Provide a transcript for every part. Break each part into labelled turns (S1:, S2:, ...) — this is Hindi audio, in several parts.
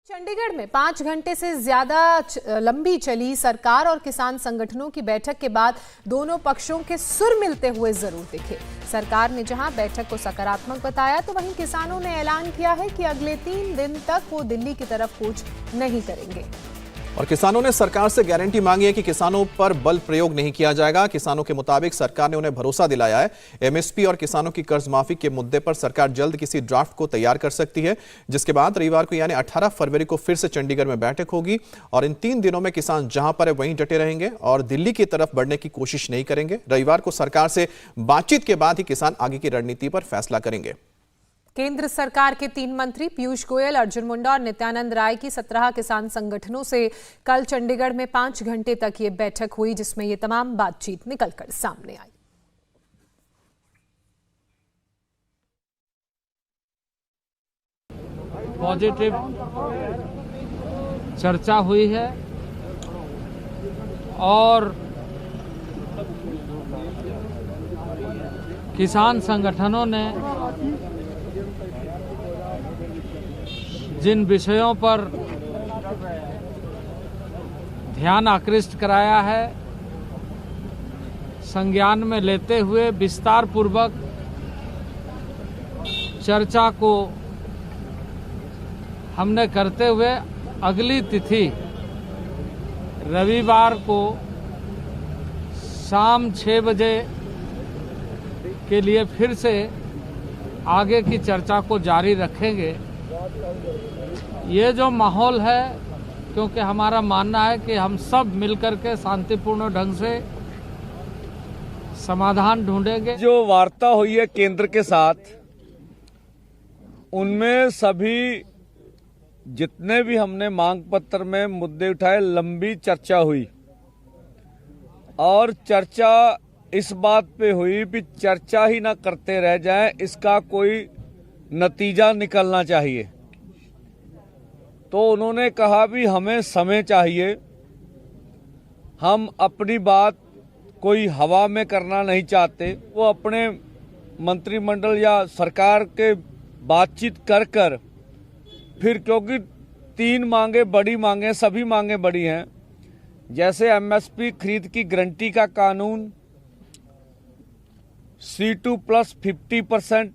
S1: चंडीगढ़ में 5 घंटे से ज्यादा लंबी चली सरकार और किसान संगठनों की बैठक के बाद दोनों पक्षों के सुर मिलते हुए जरूर दिखे। सरकार ने जहां बैठक को सकारात्मक बताया तो वहीं किसानों ने ऐलान किया है कि अगले 3 दिन तक वो दिल्ली की तरफ कूच नहीं करेंगे।
S2: और किसानों ने सरकार से गारंटी मांगी है कि किसानों पर बल प्रयोग नहीं किया जाएगा। किसानों के मुताबिक सरकार ने उन्हें भरोसा दिलाया है। एमएसपी और किसानों की कर्ज माफी के मुद्दे पर सरकार जल्द किसी ड्राफ्ट को तैयार कर सकती है, जिसके बाद रविवार को यानी 18 फरवरी को फिर से चंडीगढ़ में बैठक होगी और इन 3 दिनों में किसान जहां पर है वहीं डटे रहेंगे और दिल्ली की तरफ बढ़ने की कोशिश नहीं करेंगे। रविवार को सरकार से बातचीत के बाद ही किसान आगे की रणनीति पर फैसला करेंगे।
S1: केंद्र सरकार के 3 मंत्री पीयूष गोयल, अर्जुन मुंडा और नित्यानंद राय की 17 किसान संगठनों से कल चंडीगढ़ में 5 घंटे तक ये बैठक हुई, जिसमें ये तमाम बातचीत निकलकर सामने आई।
S3: पॉजिटिव चर्चा हुई है और किसान संगठनों ने जिन विषयों पर ध्यान आकृष्ट कराया है, संज्ञान में लेते हुए विस्तार पूर्वक चर्चा को हमने करते हुए अगली तिथि रविवार को शाम 6 बजे के लिए फिर से आगे की चर्चा को जारी रखेंगे। ये जो माहौल है, क्योंकि हमारा मानना है कि हम सब मिलकर के शांतिपूर्ण ढंग से समाधान ढूंढेंगे।
S4: जो वार्ता हुई है केंद्र के साथ, उनमें सभी जितने भी हमने मांग पत्र में मुद्दे उठाए, लंबी चर्चा हुई और चर्चा इस बात पे हुई कि चर्चा ही ना करते रह जाएं, इसका कोई नतीजा निकलना चाहिए। तो उन्होंने कहा भी हमें समय चाहिए, हम अपनी बात कोई हवा में करना नहीं चाहते। वो अपने मंत्रिमंडल या सरकार के बातचीत कर कर फिर, क्योंकि 3 मांगे बड़ी मांगे, सभी मांगे बड़ी हैं, जैसे एमएसपी खरीद की गारंटी का कानून, C2 प्लस 50%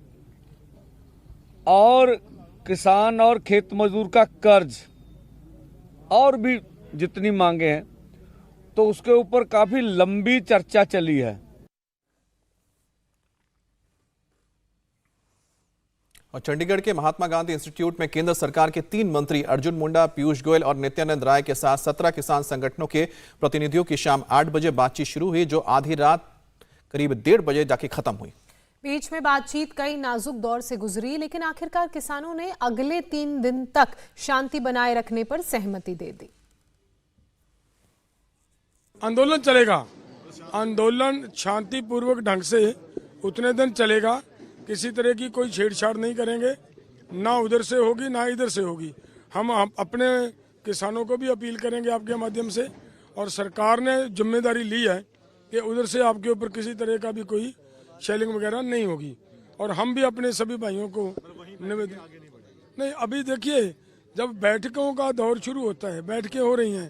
S4: और किसान और खेत मजदूर का कर्ज और भी जितनी मांगे हैं, तो उसके ऊपर काफी लंबी चर्चा चली है।
S2: और चंडीगढ़ के महात्मा गांधी इंस्टीट्यूट में केंद्र सरकार के 3 मंत्री अर्जुन मुंडा, पीयूष गोयल और नित्यानंद राय के साथ 17 किसान संगठनों के प्रतिनिधियों की शाम 8 बजे बातचीत शुरू हुई, जो आधी रात करीब 1:30 बजे जाके खत्म हुई।
S1: बीच में बातचीत कई नाजुक दौर से गुजरी, लेकिन आखिरकार किसानों ने अगले 3 दिन तक शांति बनाए रखने पर सहमति दे दी।
S5: आंदोलन चलेगा, आंदोलन शांतिपूर्वक ढंग से उतने दिन चलेगा। किसी तरह की कोई छेड़छाड़ नहीं करेंगे, ना उधर से होगी ना इधर से होगी। हम अपने किसानों को भी अपील करेंगे आपके माध्यम से, और सरकार ने जिम्मेदारी ली है कि उधर से आपके ऊपर किसी तरह का भी कोई शेलिंग वगैरह नहीं होगी। और हम भी अपने सभी भाइयों को निवेदन नहीं, अभी देखिए जब बैठकों का दौर शुरू होता है, बैठकें हो रही हैं,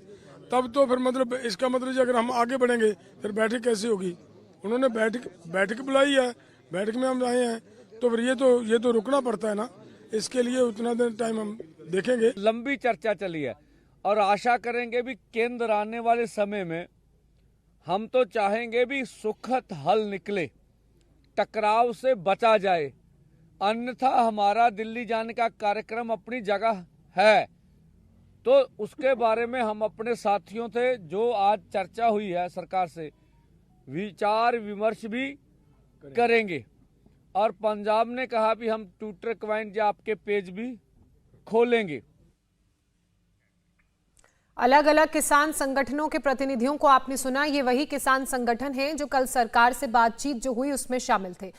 S5: तब तो फिर मतलब इसका मतलब अगर हम आगे बढ़ेंगे फिर बैठक कैसे होगी। उन्होंने बैठक बुलाई है, बैठक में हम आए हैं, तो फिर ये तो रुकना पड़ता है ना, इसके लिए उतना देर टाइम हम देखेंगे।
S4: लंबी चर्चा चली है और आशा करेंगे भी केंद्र आने वाले समय में हम तो चाहेंगे भी सुखद हल निकले, टकराव से बचा जाए। अन्यथा हमारा दिल्ली जाने का कार्यक्रम अपनी जगह है, तो उसके बारे में हम अपने साथियों से जो आज चर्चा हुई है सरकार से, विचार विमर्श भी करेंगे। और पंजाब ने कहा भी हम ट्विटर अकाउंट या आपके पेज भी खोलेंगे।
S1: अलग अलग किसान संगठनों के प्रतिनिधियों को आपने सुना, ये वही किसान संगठन हैं जो कल सरकार से बातचीत जो हुई उसमें शामिल थे।